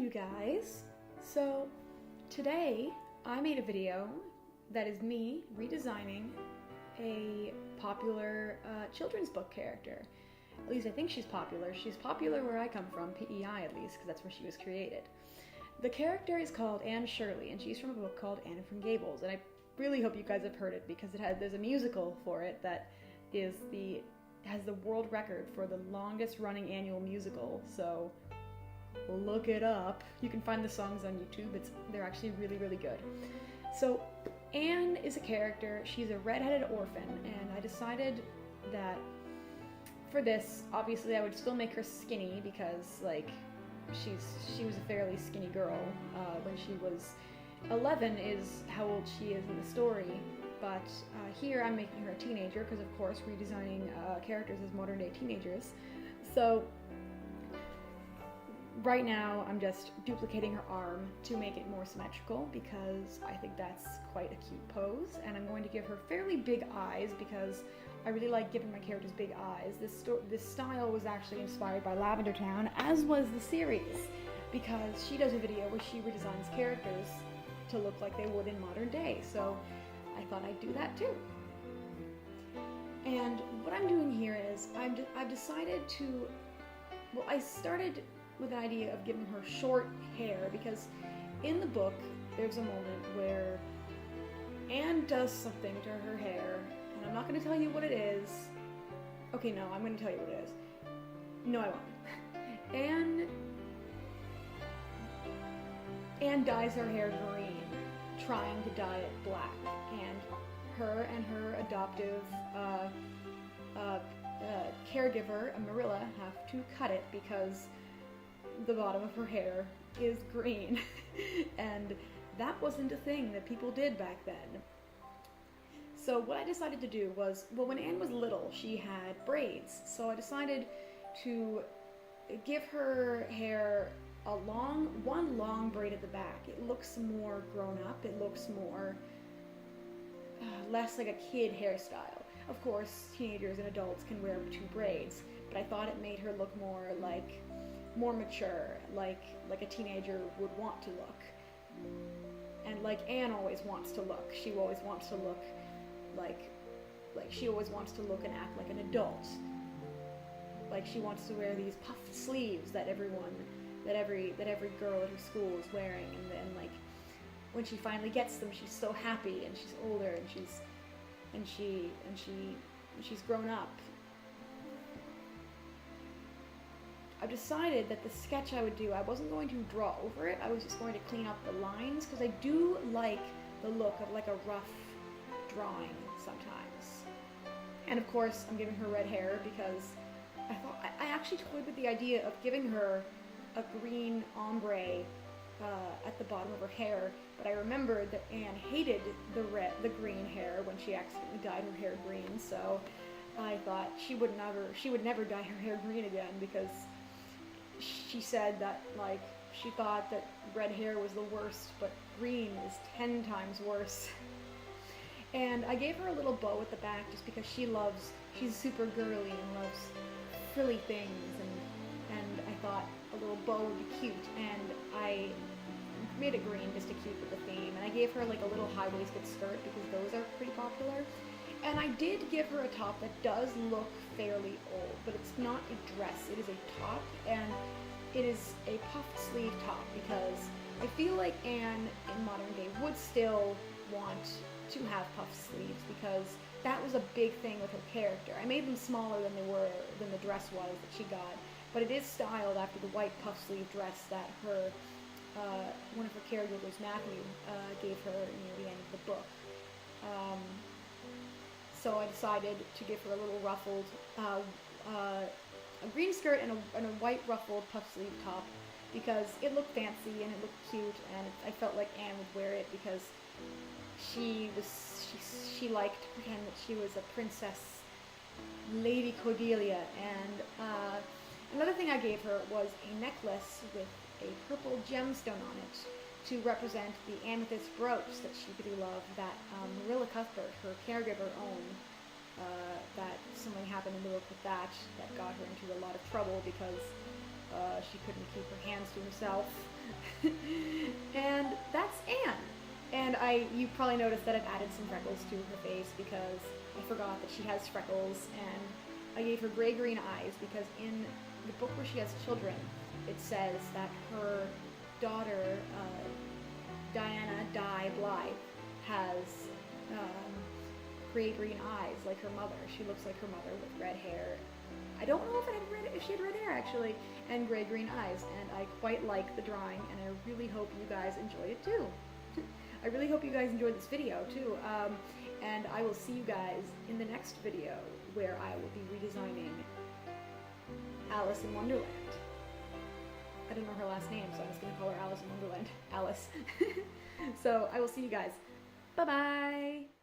you guys. So today I made a video that is me redesigning a popular children's book character. At least I think she's popular. She's popular where I come from, PEI at least, because that's where she was created. The character is called Anne Shirley, and she's from a book called Anne from Gables, and I really hope you guys have heard it because there's a musical for it that has the world record for the longest running annual musical, so look it up. You can find the songs on YouTube. They're actually really, really good. So Anne is a character. She's a redheaded orphan, and I decided that for this, obviously I would still make her skinny because she was a fairly skinny girl when she was 11 is how old she is in the story. But here I'm making her a teenager because, of course, redesigning characters as modern-day teenagers. So right now I'm just duplicating her arm to make it more symmetrical because I think that's quite a cute pose. And I'm going to give her fairly big eyes because I really like giving my characters big eyes. This style was actually inspired by Lavender Town, as was the series, because she does a video where she redesigns characters to look like they would in modern day. So I thought I'd do that too. And what I'm doing here is I've decided to, well, I started with an idea of giving her short hair because in the book there's a moment where Anne does something to her hair, and I'm not going to tell you what it is. Okay, no, I'm going to tell you what it is. No, I won't. Anne dyes her hair green, trying to dye it black, and her adoptive caregiver, Marilla, have to cut it because the bottom of her hair is green. And that wasn't a thing that people did back then. So what I decided to do was, well, when Anne was little, she had braids, so I decided to give her hair one long braid at the back. It looks more grown up. It looks more less like a kid hairstyle. Of course, teenagers and adults can wear two braids, but I thought it made her look more mature, like a teenager would want to look, and like Anne always wants to look. She always wants to look she always wants to look and act like an adult. Like she wants to wear these puffed sleeves that every girl at her school is wearing, and then like when she finally gets them, she's so happy, and she's older, and she's grown up. I've decided that the sketch I would do, I wasn't going to draw over it, I was just going to clean up the lines, because I do like the look of like a rough drawing sometimes. And of course, I'm giving her red hair because I actually toyed with the idea of giving her a green ombre at the bottom of her hair, but I remembered that Anne hated the green hair when she accidentally dyed her hair green, so I thought she would never dye her hair green again because she said that she thought that red hair was the worst, but green is 10 times worse. And I gave her a little bow at the back just because she's super girly and loves frilly things, and I thought a little bow would be cute, and I made it green just to keep with the theme, and I gave her like a little high-waisted skirt because those are pretty popular. And I did give her a top that does look fairly old, but it's not a dress, it is a top, and it is a puffed sleeve top because I feel like Anne in modern day would still want to have puffed sleeves because that was a big thing with her character. I made them smaller than the dress was that she got, but it is styled after the white puff sleeve dress that one of her caregivers, Matthew, gave her near the end of the book. So I decided to give her a little ruffled, a green skirt and a white ruffled puff sleeve top because it looked fancy and it looked cute, and I felt like Anne would wear it because she liked to pretend that she was a princess, Lady Cordelia. And another thing I gave her was a necklace with a purple gemstone on it to represent the amethyst brooch that she really loved, that Marilla Cuthbert, her caregiver, owned. That something happened in the book with that got her into a lot of trouble because she couldn't keep her hands to herself. And that's Anne. And you probably noticed that I've added some freckles to her face because I forgot that she has freckles, and I gave her gray-green eyes because in the book where she has children, it says that her daughter, Diana Blythe, has gray-green eyes like her mother. She looks like her mother with red hair. I don't know if she had red hair actually, and gray-green eyes, and I quite like the drawing, and I really hope you guys enjoyed it too. I really hope you guys enjoyed this video too, and I will see you guys in the next video where I will be redesigning Alice in Wonderland. I don't know her last name, so I'm just going to call her Alice in Wonderland. Alice. So I will see you guys. Bye-bye!